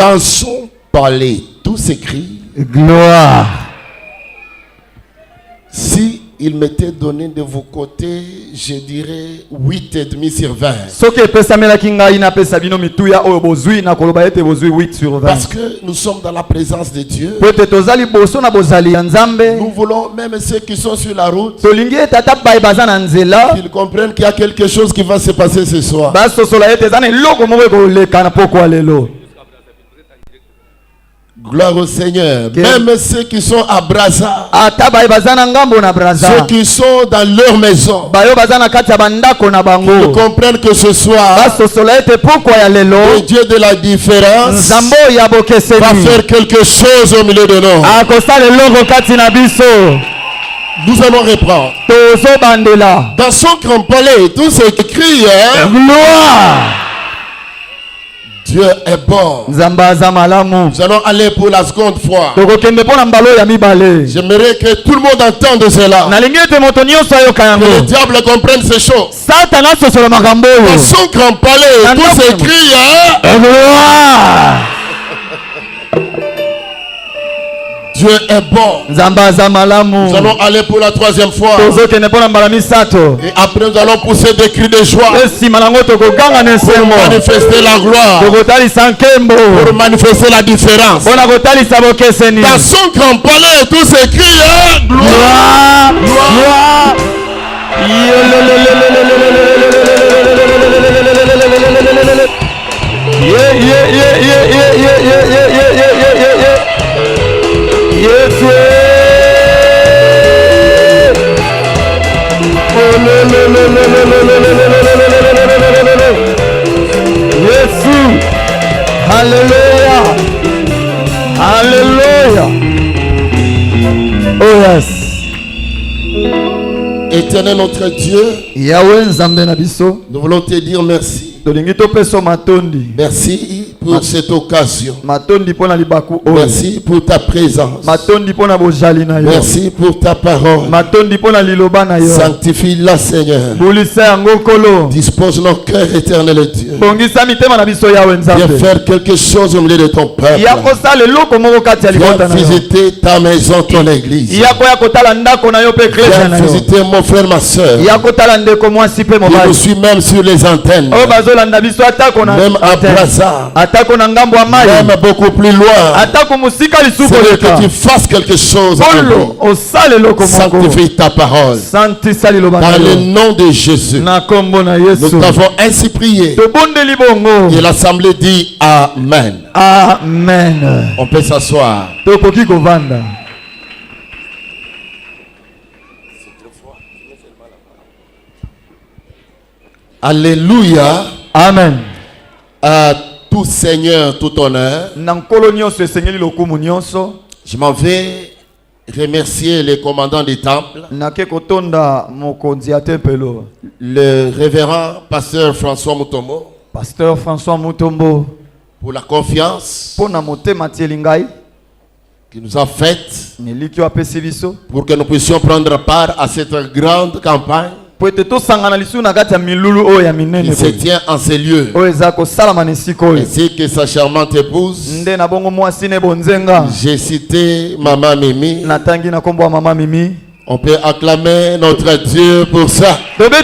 Dans son palais, tout s'écrit. Gloire. Si il m'était donné de vos côtés, je dirais 8,5 sur 20. Parce que nous sommes dans la présence de Dieu. Nous voulons même ceux qui sont sur la route qu'ils comprennent qu'il y a quelque chose qui va se passer ce soir. Gloire au Seigneur. Même ceux qui sont à Brazza, ceux qui sont dans leur maison, qu'ils comprennent que ce soir, le Dieu de la différence va faire quelque chose au milieu de nous. Nous allons reprendre. Dans son grand palais, tout s'écrit. Gloire. Dieu est bon. Nous allons aller pour la seconde fois. J'aimerais que tout le monde entende cela. Que le diable comprenne ces choses. Dans son grand palais, tout s'écrit. Dieu est bon. Nous allons aller pour la troisième fois. Et après nous allons pousser des cris de joie. Pour manifester la gloire. Pour manifester la différence. Dans son grand palais, tout s'écrit. Gloire. Gloire. Yes, hallelujah, hallelujah. Oh yes. Éternel notre Dieu, nous voulons te dire merci. Merci pour cette occasion. Merci pour ta présence. Merci pour ta parole. Sanctifie-la, Seigneur. Dispose nos cœurs, éternel Dieu. Viens faire quelque chose au milieu de ton peuple. Viens visiter ta maison, ton église. Viens visiter mon frère, ma soeur. Je suis même sur les antennes. Même à Brazza. Même beaucoup plus loin. C'est que tu fasses quelque chose. Sanctifie ta parole. Dans le nom de Jésus. Nous t'avons ainsi prié. Et l'assemblée dit Amen. Amen. On peut s'asseoir. Alléluia. Amen. À tout Seigneur, tout honneur. Je m'en vais remercier les commandants du temple. Le révérend pasteur François Mutombo. Pasteur François Mutombo. Pour la confiance qu'il nous a faite. Pour que nous puissions prendre part à cette grande campagne. Il se tient en ces lieux. Ainsi que sa charmante épouse. J'ai cité Maman Mimi. On peut acclamer notre Dieu pour ça. Merci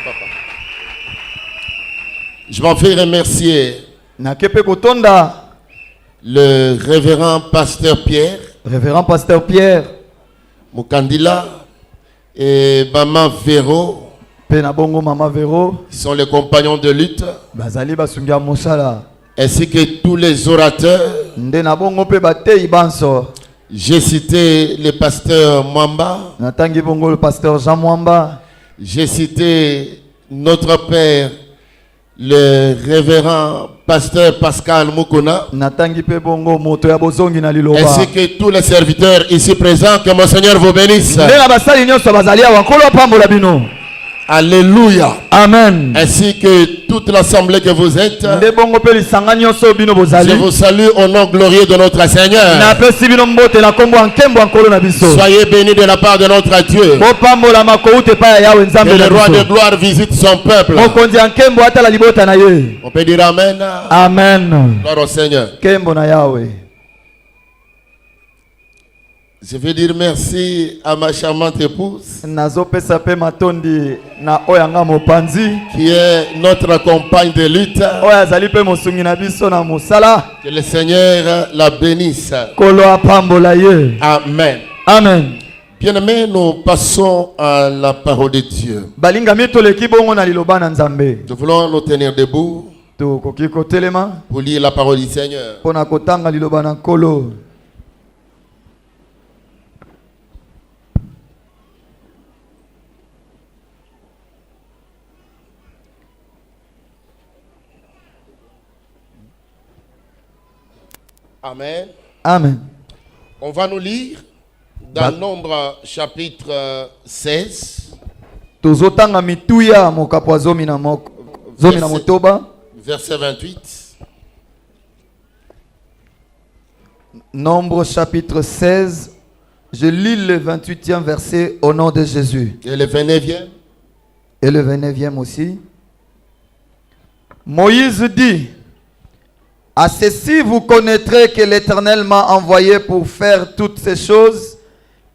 papa. Je m'en fais remercier le révérend pasteur Pierre. Révérend pasteur Pierre Mukandila et Maman Véro. Maman Véro. Ils sont les compagnons de lutte. Ainsi que tous les orateurs. J'ai cité le pasteur Mwamba. Le pasteur Jean Mwamba. J'ai cité notre père, le révérend pasteur Pascal Mukuna, ainsi que tous les serviteurs ici présents. Que mon Seigneur vous bénisse. Alléluia. Amen. Ainsi que toute l'assemblée que vous êtes. Je vous salue au nom glorieux de notre Seigneur. Soyez bénis de la part de notre Dieu. Que le roi de gloire visite son peuple. On peut dire Amen. Amen. Gloire au Seigneur. Je vais dire merci à ma charmante épouse qui est notre compagne de lutte. Que le Seigneur la bénisse. Amen. Amen. Bien-aimés, nous passons à la parole de Dieu. Nous voulons nous tenir debout pour lire la parole du Seigneur. Amen. Amen. On va nous lire dans Nombre chapitre 16. Verset 28. Nombre chapitre 16. Je lis le 28e verset au nom de Jésus. Et le 29e. Et le 29e aussi. Moïse dit: à ceci vous connaîtrez que l'Éternel m'a envoyé pour faire toutes ces choses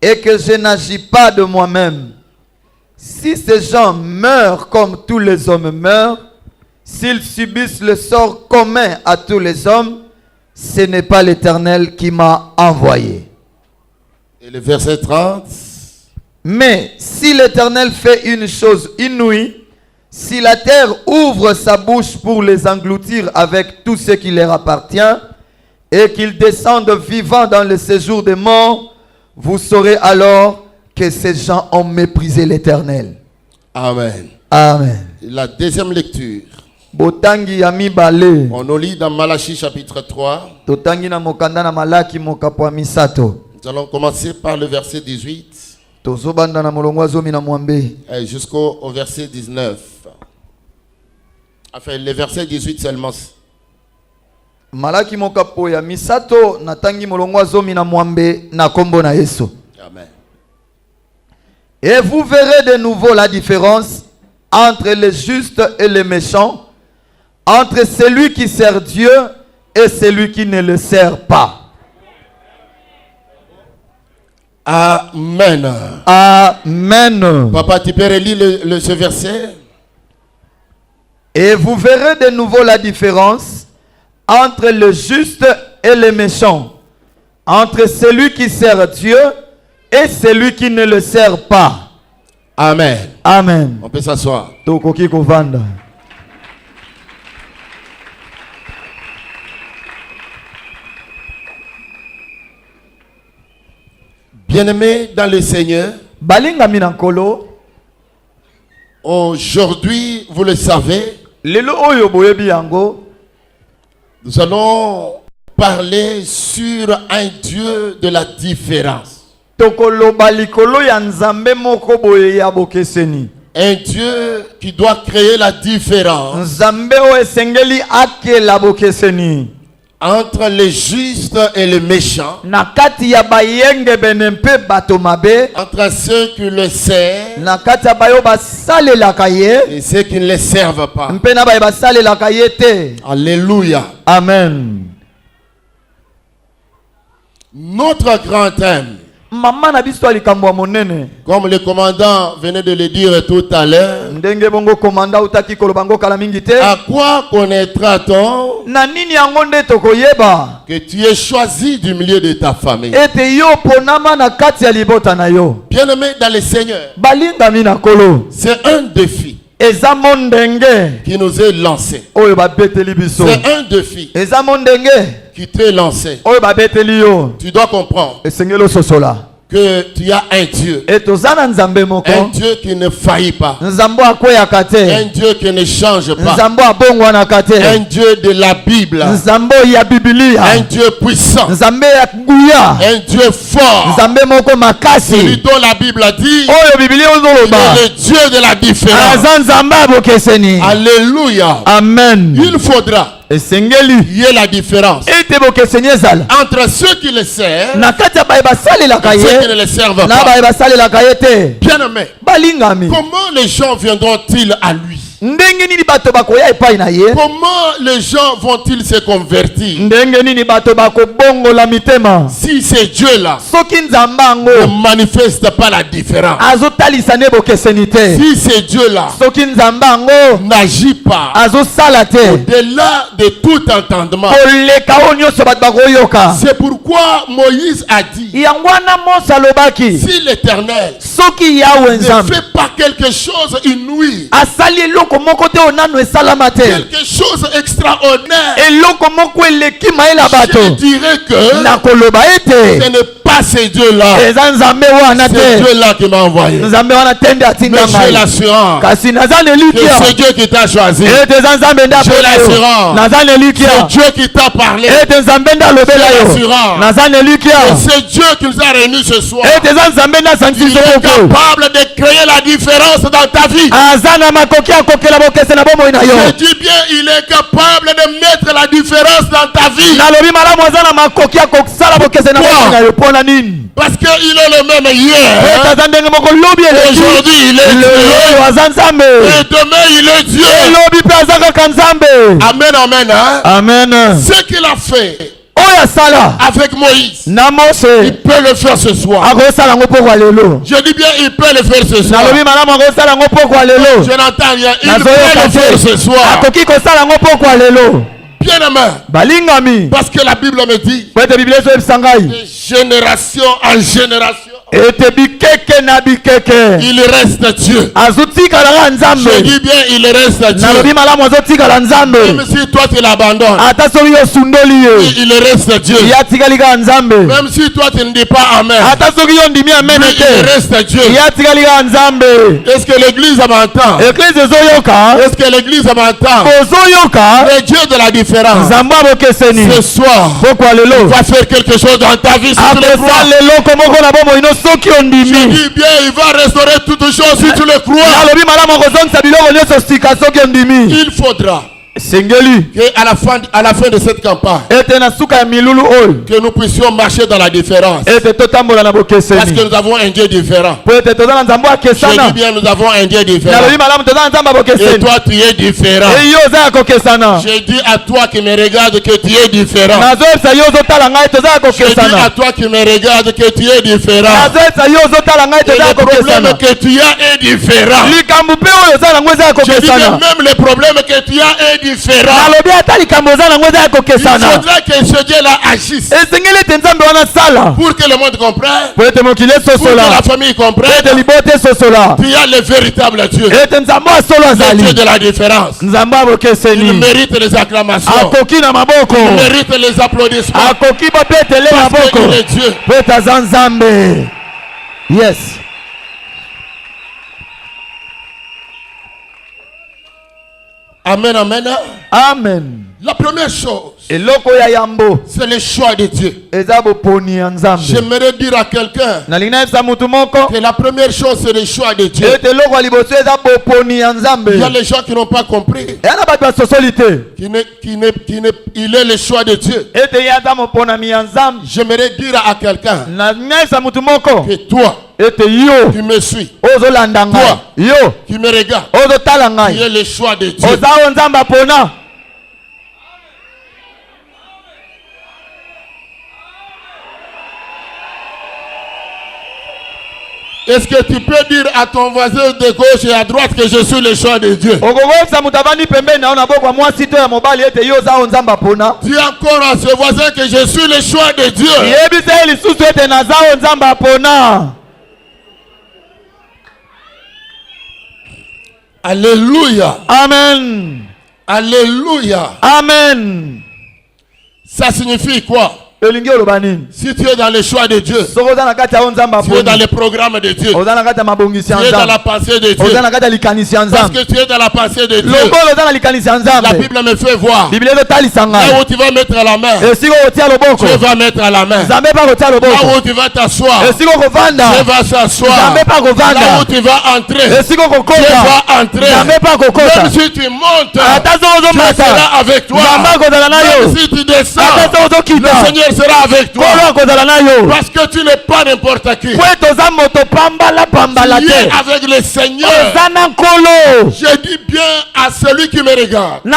et que je n'agis pas de moi-même. Si ces gens meurent comme tous les hommes meurent, s'ils subissent le sort commun à tous les hommes, ce n'est pas l'Éternel qui m'a envoyé. Et le verset 30. Mais si l'Éternel fait une chose inouïe, si la terre ouvre sa bouche pour les engloutir avec tout ce qui leur appartient, et qu'ils descendent vivants dans le séjour des morts, vous saurez alors que ces gens ont méprisé l'Éternel. Amen. Amen. La deuxième lecture. Botangi yami on nous lit dans Malachie chapitre 3. Totangi na mokanda na Malaki mokapwa misato. Nous allons commencer par le verset 18 jusqu'au verset 19. Enfin, le verset 18 seulement. Malaki mokapo ya misato natangi molongwa zomi na mwambe na kombo na Yesu. Amen. Et vous verrez de nouveau la différence entre les justes et les méchants, entre celui qui sert Dieu et celui qui ne le sert pas. Amen. Amen. Papa, tu peux relire ce verset? Et vous verrez de nouveau la différence entre le juste et le méchant, entre celui qui sert Dieu et celui qui ne le sert pas. Amen. Amen. On peut s'asseoir. Bien-aimés dans le Seigneur, aujourd'hui, vous le savez, nous allons parler sur un Dieu de la différence. Un Dieu qui doit créer la différence entre les justes et les méchants, entre ceux qui le servent et ceux qui ne le servent pas. Alléluia. Amen. Notre grand thème, comme le commandant venait de le dire tout à l'heure, à quoi connaîtra-t-on que tu es choisi du milieu de ta famille? Bien-aimé dans le Seigneur, c'est un défi qui nous est lancé. C'est un défi qui t'est lancé. Tu dois comprendre que tu as un Dieu. Un Dieu qui ne faillit pas. Un Dieu qui ne change pas. Un Dieu de la Bible. Un Dieu puissant. Un Dieu fort. Celui dont la Bible a dit il est le Dieu de la différence. Alléluia. Amen. Il faudra qu'il y ait la différence entre ceux qui le servent et ceux qui ne le servent pas. Bien-aimé, comment les gens viendront-ils à lui? Comment les gens vont-ils se convertir si ces dieux-là ne manifestent pas la différence? Si ces dieux-là n'agissent pas au-delà de tout entendement. C'est pourquoi Moïse a dit si l'Éternel ne fait pas quelque chose inouï, quelque chose extraordinaire, je dirais que ce n'est pas ces dieux-là, c'est Dieu-là qui m'a envoyé. Mais j'ai l'assurance que c'est Dieu qui t'a choisi. J'ai l'assurance c'est Dieu qui t'a parlé. J'ai l'assurance c'est Dieu qui nous a réunis ce soir. Il est capable de créer la différence dans ta vie. Je dis bien, il est capable de mettre la différence dans ta vie. Pourquoi? Parce qu'il est le même hier. Aujourd'hui il est Dieu. Et demain il est Dieu. Amen, amen. Hein? Amen. Ce qu'il a fait avec Moïse, il peut le faire ce soir. Je dis bien, il peut le faire ce soir. Je n'entends rien. Il peut le faire ce soir. Bien aimé, parce que la Bible me dit de génération en génération il reste Dieu. Je dis bien, il reste Dieu. Même si toi tu l'abandonnes, il reste Dieu. Même si toi tu ne dis pas Amen, il reste Dieu. Est-ce que l'église m'entend? Est-ce que l'église m'entend? Le Dieu de la différence ce soir va faire quelque chose dans ta vie si tu le crois. Je dis bien, il va restaurer toutes choses si tu le crois. Il faudra qu'à la fin de cette campagne, que nous puissions marcher dans la différence. Parce que nous avons un Dieu différent. Je dis bien, nous avons un Dieu différent. Et toi, tu es différent. Je dis à toi qui me regarde que tu es différent. Je dis à toi qui me regarde que tu es différent. Et le problème que tu as est différent. Je dis bien, même le problème que tu as est différent. Il faudra que ce Dieu-là agisse pour que le monde comprenne, pour que la famille comprenne. Tu as le véritable Dieu, le Dieu de la différence. Il mérite les acclamations, il mérite les applaudissements, parce qu'il est Dieu. Yes. Amen, amen. Amen. La première chose, c'est le choix de Dieu. J'aimerais dire à quelqu'un que la première chose, c'est le choix de Dieu. Il y a les gens qui n'ont pas compris il est le choix de Dieu. J'aimerais dire à quelqu'un que toi qui me suis, toi qui me regarde, tu es le choix de Dieu. Est-ce que tu peux dire à ton voisin de gauche et à droite que je suis le choix de Dieu? Dis encore à ce voisin que je suis le choix de Dieu. Alléluia. Amen. Alléluia. Amen. Ça signifie quoi? Si tu es dans le choix de Dieu, tu es dans le programme de Dieu, tu es dans la pensée de Dieu, parce que tu es dans la pensée de Dieu, la Bible me fait voir là où tu vas mettre la main, Dieu va mettre la main. Là où tu vas t'asseoir, Dieu va s'asseoir. Là où tu vas entrer, Dieu va entrer. Même si tu montes, Dieu sera avec toi. Même si tu descends, le Seigneur sera avec toi. Parce que tu n'es pas n'importe qui. Tu es avec le Seigneur. Je dis bien à celui qui me regarde, à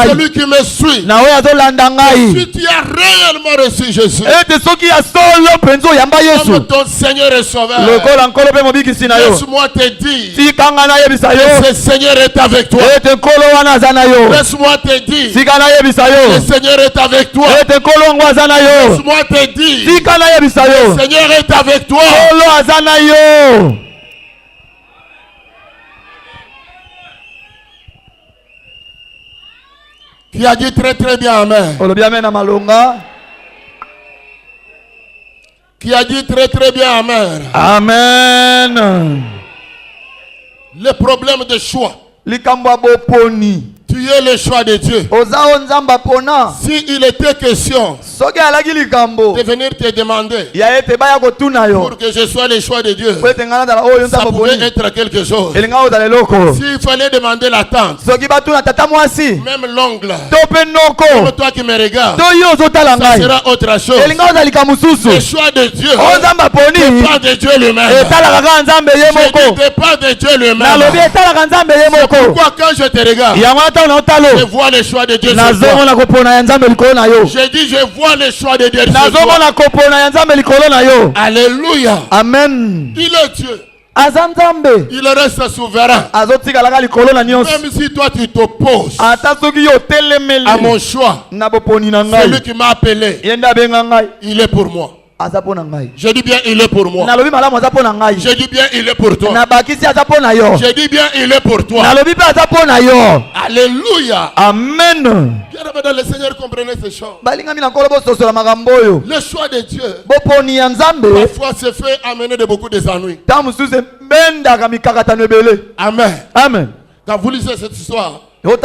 celui qui me suit, si tu as réellement reçu Jésus comme ton Seigneur et Sauveur, laisse-moi te dire que ce Seigneur est avec toi. Laisse-moi te dire que le Seigneur est avec toi. Laisse-moi te dire que le Seigneur est avec toi. Qui a dit très très bien amen. Qui a dit très très bien amen. Amen. Le problème de choix. Tu es le choix de Dieu. Si il était question de venir te demander pour que je sois le choix de Dieu, ça pouvait être quelque chose. S'il fallait demander la tante, même l'ongle, même toi qui me regardes, ça sera autre chose. Le choix de Dieu n'est pas de Dieu lui-même. Je dis pas de Dieu lui-même. C'est pourquoi quand je te regarde, je vois le choix de Dieu sur toi. J'ai dit je vois le choix de Dieu sur toi. Alléluia. Amen. Il est Dieu. Il reste souverain. Même si toi tu t'opposes à mon choix, celui qui m'a appelé, il est pour moi. Je dis bien il est pour moi. Je dis bien il est pour toi. Je dis bien il est pour toi. Alléluia. Amen. Le Seigneur comprenait ces choses. Le choix de Dieu parfois se fait amener de beaucoup de ennuis. Amen. Amen. Quand vous lisez cette histoire, vous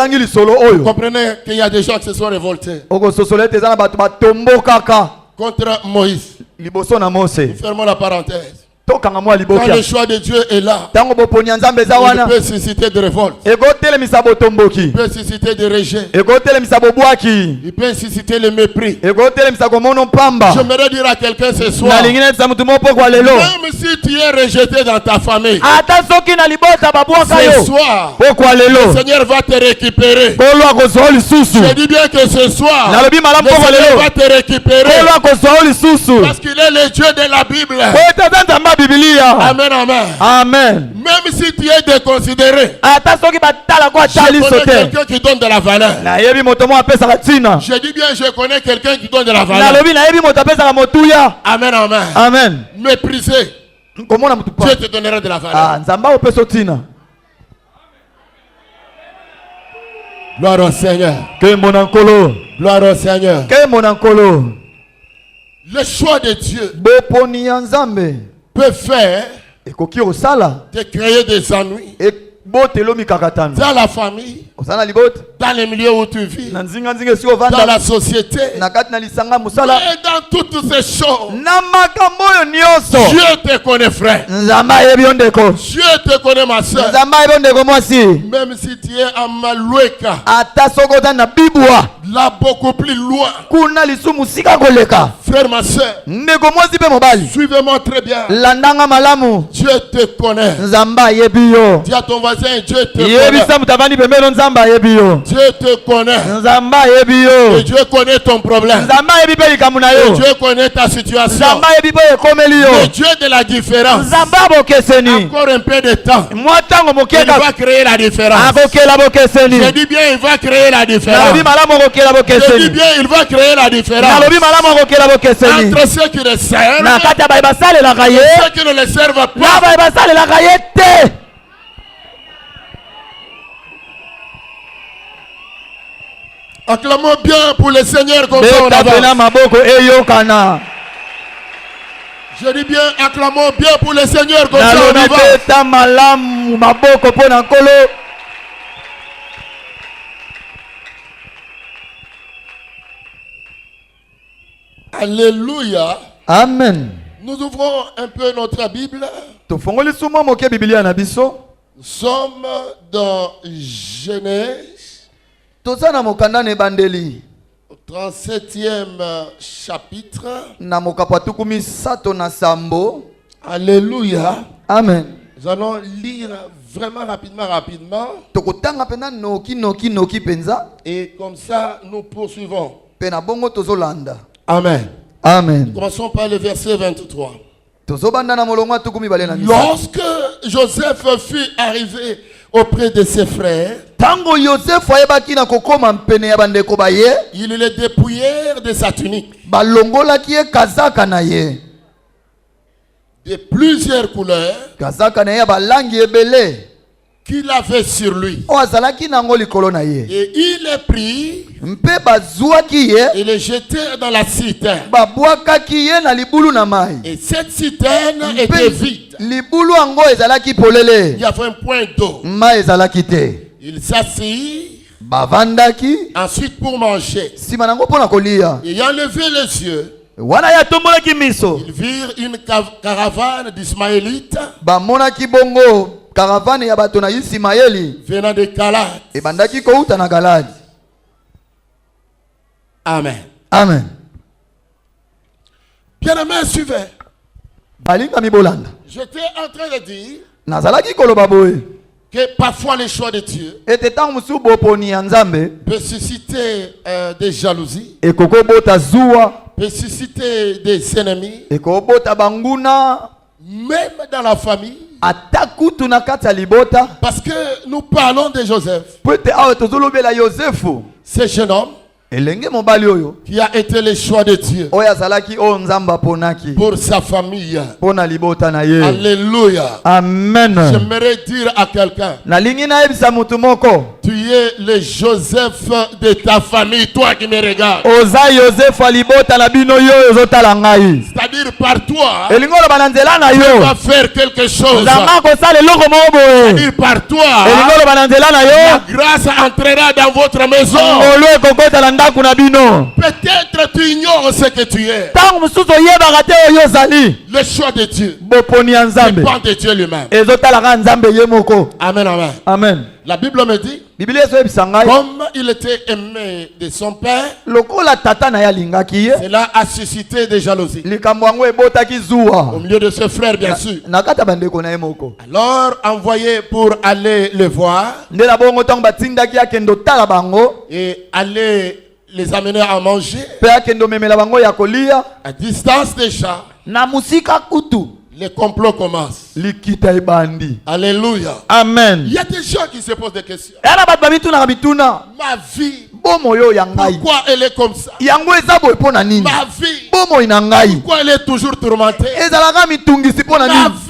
comprenez qu'il y a des gens qui se sont révoltés contre Moïse. Fermons la parenthèse. Quand le choix de Dieu est là, il peut susciter de révolte, il peut susciter de rejet, il peut susciter le mépris. J'aimerais dire à quelqu'un ce soir, même si tu es rejeté dans ta famille, ce soir le Seigneur va te récupérer. Je dis bien que ce soir le Seigneur va te récupérer, parce qu'il est le Dieu de la Bible. Amen, amen. Amen. Même si tu es déconsidéré, je connais quelqu'un qui donne de la valeur. Je dis bien, je connais quelqu'un qui donne de la valeur. Amen, amen. Amen. Méprisé, Dieu te donnera de la valeur. Gloire au Seigneur. Gloire au Seigneur. Le choix de Dieu peut faire de créer des ennuis dans la famille, dans les milieux où tu vis, dans la société, et dans toutes ces choses. Dieu te connaît, frère. Dieu te connaît, ma soeur. Même si tu es à Maloueka, là beaucoup plus loin, frère, ma soeur, suivez-moi très bien. Dieu te connaît. Dis à ton voisin, Dieu te connaît. Dieu te connaît. Et Dieu connaît ton problème. Et Dieu connaît ta situation. Le Dieu de la différence. Encore un peu de temps, il va créer la différence. Je dis bien, il va créer la différence. Je dis bien, il va créer la différence entre ceux qui le servent et ceux qui ne le servent pas. Acclamons bien pour le Seigneur comme ça on avance. Je dis bien, acclamons bien pour le Seigneur comme ça on avance. Alléluia. Amen. Nous ouvrons un peu notre Bible. Nous sommes dans Genèse, au 37e chapitre. Alléluia. Amen. Nous allons lire vraiment rapidement. Et comme ça, nous poursuivons. Amen. Amen. Commençons par le verset 23. Lorsque Joseph fut arrivé auprès de ses frères, ils le dépouillèrent de sa tunique, de plusieurs couleurs qu'il avait sur lui. Et il les prit et les jetait dans la citerne. Et cette citerne était vide. Il y avait un point d'eau. Il s'assit ensuite pour manger. Ayant levé les yeux, ils virent une caravane d'Ismaélites venant de Galade. Amen. Amen. Bien-aimé, suivez. J'étais en train de dire que parfois les choix de Dieu peut susciter des jalousies, peut susciter des ennemis, même dans la famille. Parce que nous parlons de Joseph, ce jeune homme qui a été le choix de Dieu pour sa famille. Alléluia. Amen. J'aimerais dire à quelqu'un, tu es le Joseph de ta famille, toi qui me regardes. C'est-à-dire par toi, tu vas faire quelque chose. C'est-à-dire par toi, la grâce entrera dans votre maison. Peut-être tu ignores ce que tu es. Le choix de Dieu dépend de Dieu lui-même. Amen, amen. Amen. La Bible me dit, comme il était aimé de son père, cela a suscité des jalousies au milieu de ses frères, bien sûr. Alors envoyé pour aller le voir et aller les amener à manger à distance déjà. Les complots commencent. Alléluia. Amen. Il y a des gens qui se posent des questions. Ma vie, pourquoi elle est comme ça? Ma vie, pourquoi elle est toujours tourmentée? Ma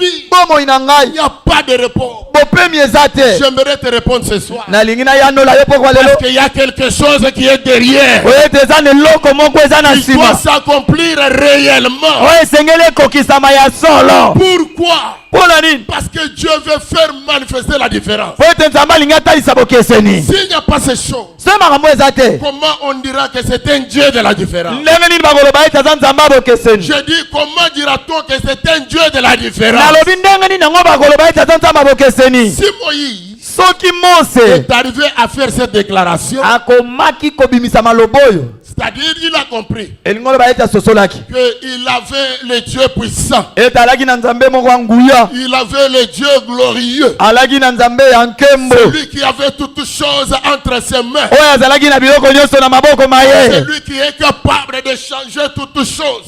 vie, il n'y a pas de repos. J'aimerais te répondre ce soir. Parce qu'il y a quelque chose qui est derrière. Il doit s'accomplir réellement. Pourquoi? Parce que Dieu veut faire manifester la différence. S'il n'y a pas ces choses, comment on dira que c'est un Dieu de la différence? Je dis, comment dira-t-on que c'est un Dieu de la différence? Si Moïse est arrivé à faire cette déclaration, c'est-à-dire il a compris qu'il avait le Dieu puissant, il avait le Dieu glorieux, celui qui avait toutes choses entre ses mains, celui qui est capable de changer toutes choses,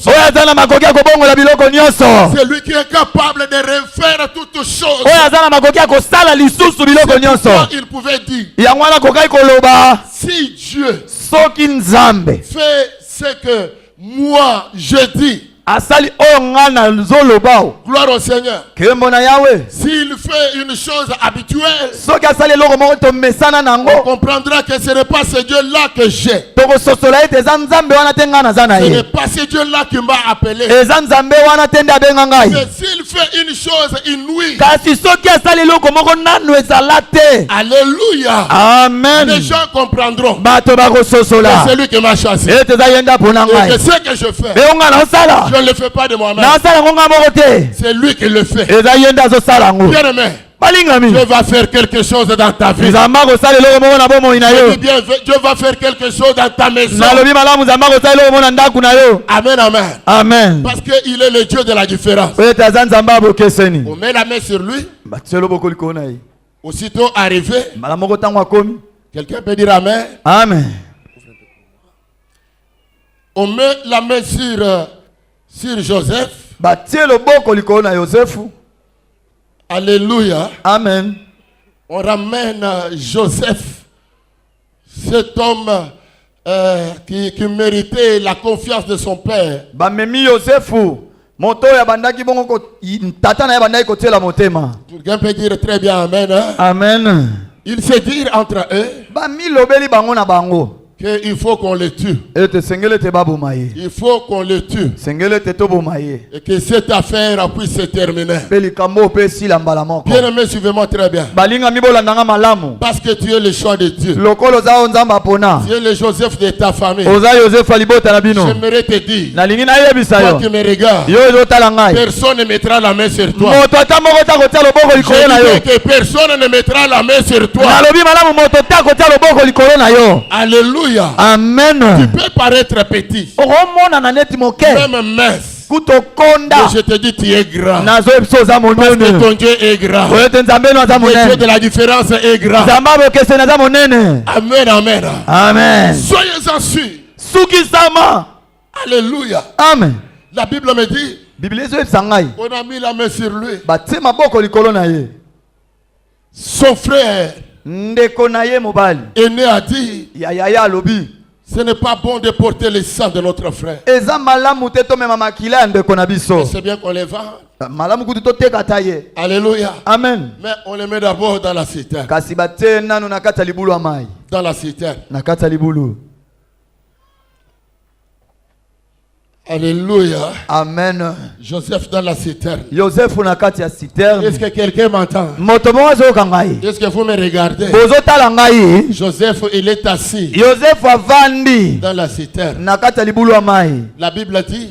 celui qui est capable de refaire toutes choses. Il pouvait dire, si Dieu fait ce que moi je dis, Gloire au Seigneur. S'il fait une chose habituelle, on comprendra que ce n'est pas ce Dieu-là que j'ai. Ce n'est pas ce Dieu-là qui m'a appelé. Mais s'il fait une chose inouïe, alléluia, amen, les gens comprendront que c'est lui qui m'a chassé. Et que ce que je fais, je ne le fais pas de moi-même. C'est lui qui le fait. Bien-aimé, Dieu va faire quelque chose dans ta vie. Je dis bien, Dieu va faire quelque chose dans ta maison. Amen, amen. Amen. Parce qu'il est le Dieu de la différence. On met la main sur lui. Aussitôt arrivé, quelqu'un peut dire amen. Amen. On met la main sur Joseph. Alléluia. Amen. On ramène Joseph, cet homme qui méritait la confiance de son père. Quelqu'un peut dire très bien amen. Hein? Amen. Il se dit entre eux qu'il faut qu'on le tue. Il faut qu'on le tue. Et que cette affaire puisse se terminer. Bien aimé, suivez-moi très bien. Parce que tu es le choix de Dieu. Tu es le Joseph de ta famille. J'aimerais te dire, toi qui me regardes, personne ne mettra la main sur toi. Je dis que personne ne mettra la main sur toi. Alléluia. Amen. Tu peux paraître petit, même mince, mais je te dis tu es grand. Parce que ton Dieu est grand. Le Dieu de la différence est grand. Amen, amen. Amen. Soyez-en sûrs. Alléluia. Amen. La Bible me dit, on a mis la main sur lui. Son frère aîné a dit, ce n'est pas bon de porter le sang de notre frère. C'est bien qu'on les vend. Alléluia. Amen. Mais on les met d'abord dans la citerne. Dans la citerne. Alléluia. Amen. Joseph dans la citerne. Est-ce que quelqu'un m'entend? Est-ce que vous me regardez? Joseph, il est assis dans la citerne. La Bible dit,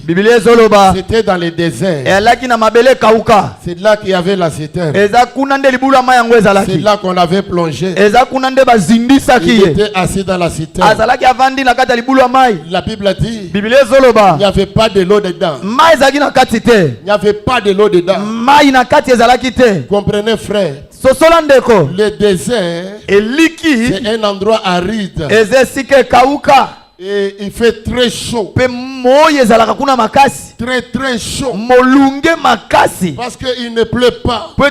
c'était dans le désert. C'est là qu'il y avait la citerne. C'est là qu'on avait plongé. Il était assis dans la citerne. La Bible dit, il n'y avait pas de l'eau dedans. Il n'y avait pas de l'eau dedans. Comprenez, frère, le désert, c'est un endroit aride. Et il fait très chaud. Très très chaud. Parce qu'il ne pleut pas. Il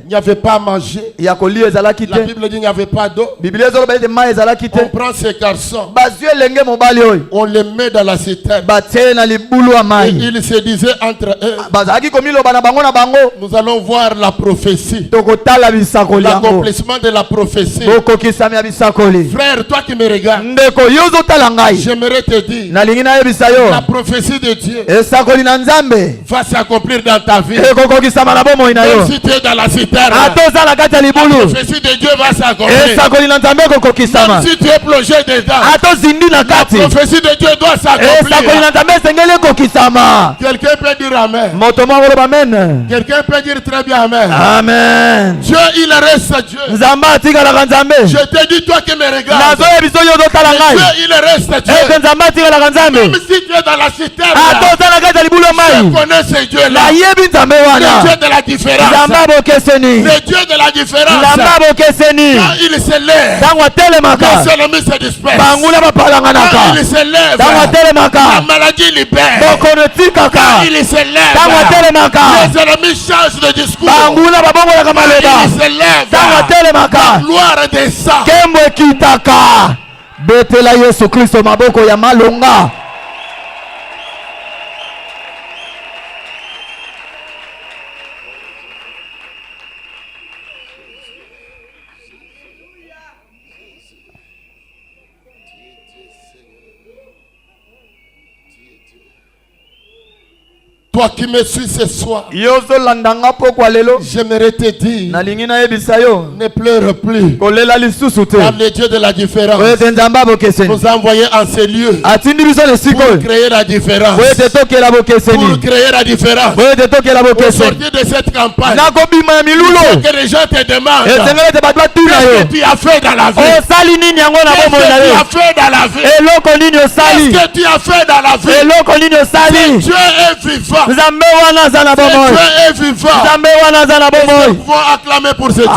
n'y avait pas à manger. La Bible dit qu'il n'y avait pas d'eau. On prend ces garçons, on les met dans la citerne. Et ils se disaient entre eux, nous allons voir la prophétie, l'accomplissement de la prophétie. Frère, toi qui me regardes, j'aimerais te dire, la prophétie de Dieu va s'accomplir dans ta vie. Même si tu es dans la citerne, la prophétie de Dieu va s'accomplir. Même si tu es plongé dedans, la prophétie de Dieu doit s'accomplir. Quelqu'un peut dire amen. Quelqu'un peut dire très bien amen. Amen. Dieu, il reste Dieu. Je te dis, toi qui me regardes, Dieu, il reste Dieu. Même si tu es dans la citerne, je connais ce Dieu-là. Le Dieu de la différence. Le Dieu de la différence. Quand il se lève, les ennemis se dispersent. Quand il se lève, la maladie libère. Quand il se lève, les ennemis changent de discours. Quand il se lève, la gloire descend. Betela Yesu Kristo maboko ya malonga. Toi qui me suis ce soir, j'aimerais te dire, ne pleure plus. Car le Dieu de la différence nous a envoyé en ces lieux pour créer la différence. Pour créer la différence. Au sortir de cette campagne, que les gens te demandent qu'est-ce que tu as fait dans la vie. Qu'est-ce que tu as fait dans la vie. Qu'est-ce que tu as fait dans la vie. Dieu est vivant. Dieu est vivant. Nous pouvons acclamer pour ce Dieu.